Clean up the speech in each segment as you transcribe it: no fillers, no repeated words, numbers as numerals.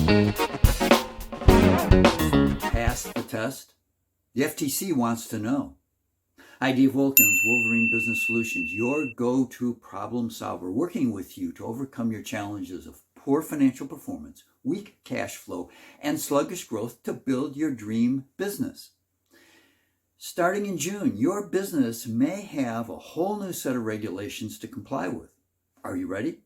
Pass the test? The FTC wants to know. Hi, David Wilkins, Wolverine Business Solutions, your go-to problem solver, working with you to overcome your challenges of poor financial performance, weak cash flow, and sluggish growth to build your dream business. Starting in June, your business may have a whole new set of regulations to comply with. Are you ready?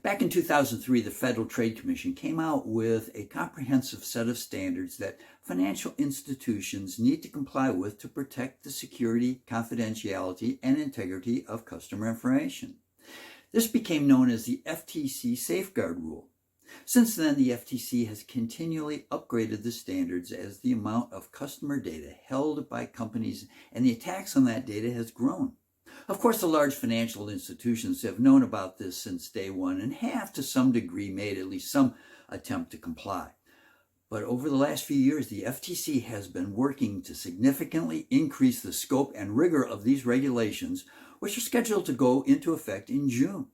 Back in 2003, the Federal Trade Commission came out with a comprehensive set of standards that financial institutions need to comply with to protect the security, confidentiality, and integrity of customer information. This became known as the FTC Safeguard Rule. Since then, the FTC has continually upgraded the standards as the amount of customer data held by companies and the attacks on that data has grown. Of course, the large financial institutions have known about this since day one and have, to some degree, made at least some attempt to comply. But over the last few years, the FTC has been working to significantly increase the scope and rigor of these regulations, which are scheduled to go into effect in June.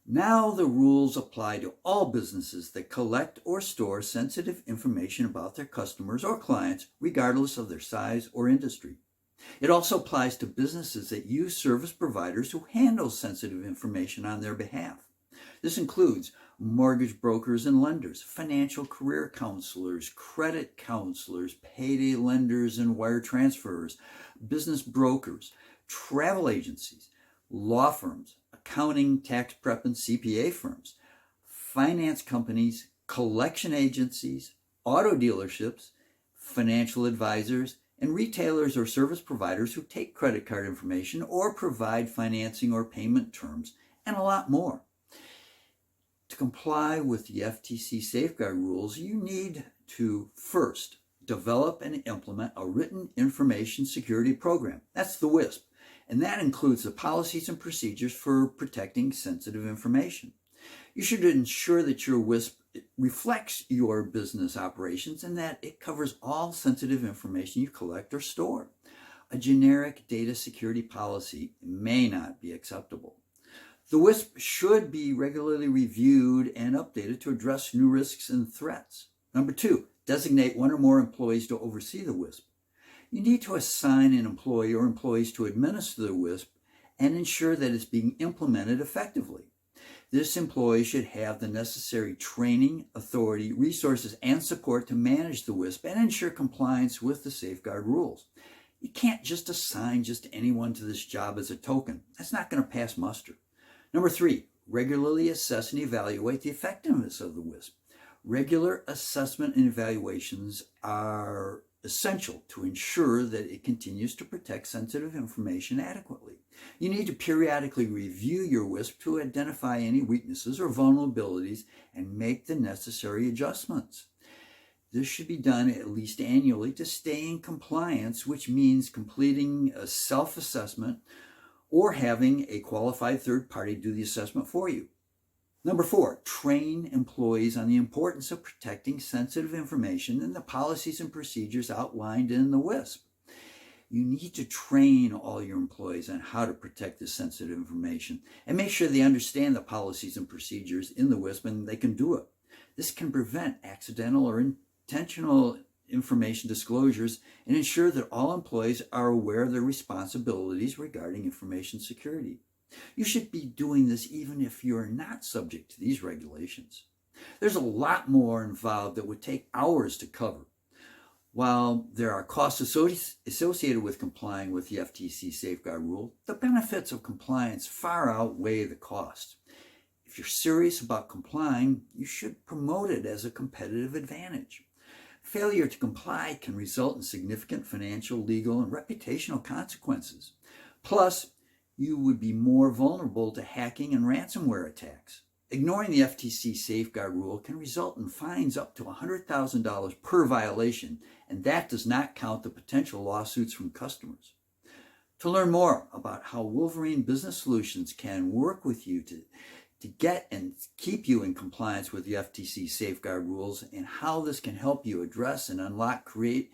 Now the rules apply to all businesses that collect or store sensitive information about their customers or clients, regardless of their size or industry. It also applies to businesses that use service providers who handle sensitive information on their behalf. This includes mortgage brokers and lenders, financial career counselors, credit counselors, payday lenders and wire transfers, business brokers, travel agencies, law firms, accounting, tax prep, and CPA firms, finance companies, collection agencies, auto dealerships, financial advisors, and retailers or service providers who take credit card information or provide financing or payment terms, and a lot more. To comply with the FTC safeguard rules, you need to first develop and implement a written information security program. That's the WISP, and that includes the policies and procedures for protecting sensitive information. You should ensure that your WISP reflects your business operations and that it covers all sensitive information you collect or store. A generic data security policy may not be acceptable. The WISP should be regularly reviewed and updated to address new risks and threats. Number 2, designate one or more employees to oversee the WISP. You need to assign an employee or employees to administer the WISP and ensure that it's being implemented effectively. This employee should have the necessary training, authority, resources, and support to manage the WISP and ensure compliance with the safeguard rules. You can't just assign just anyone to this job as a token. That's not going to pass muster. Number 3, regularly assess and evaluate the effectiveness of the WISP. Regular assessment and evaluations are essential to ensure that it continues to protect sensitive information adequately. You need to periodically review your WISP to identify any weaknesses or vulnerabilities and make the necessary adjustments. This should be done at least annually to stay in compliance, which means completing a self-assessment or having a qualified third party do the assessment for you. Number 4, train employees on the importance of protecting sensitive information and the policies and procedures outlined in the WISP. You need to train all your employees on how to protect this sensitive information and make sure they understand the policies and procedures in the WISP and they can do it. This can prevent accidental or intentional information disclosures and ensure that all employees are aware of their responsibilities regarding information security. You should be doing this even if you're not subject to these regulations. There's a lot more involved that would take hours to cover. While there are costs associated with complying with the FTC Safeguard Rule, the benefits of compliance far outweigh the costs. If you're serious about complying, you should promote it as a competitive advantage. Failure to comply can result in significant financial, legal, and reputational consequences. Plus, you would be more vulnerable to hacking and ransomware attacks. Ignoring the FTC Safeguard Rule can result in fines up to $100,000 per violation, and that does not count the potential lawsuits from customers. To learn more about how Wolverine Business Solutions can work with you to get and keep you in compliance with the FTC Safeguard Rules and how this can help you address and create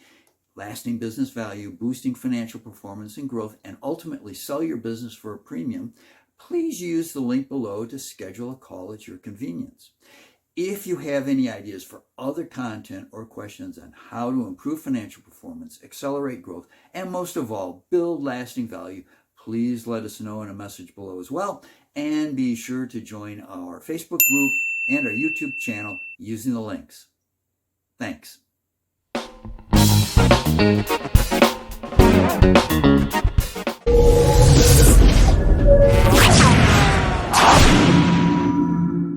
lasting business value, boosting financial performance and growth, and ultimately sell your business for a premium, please use the link below to schedule a call at your convenience. If you have any ideas for other content or questions on how to improve financial performance, accelerate growth, and most of all, build lasting value, please let us know in a message below as well. And be sure to join our Facebook group and our YouTube channel using the links. Thanks.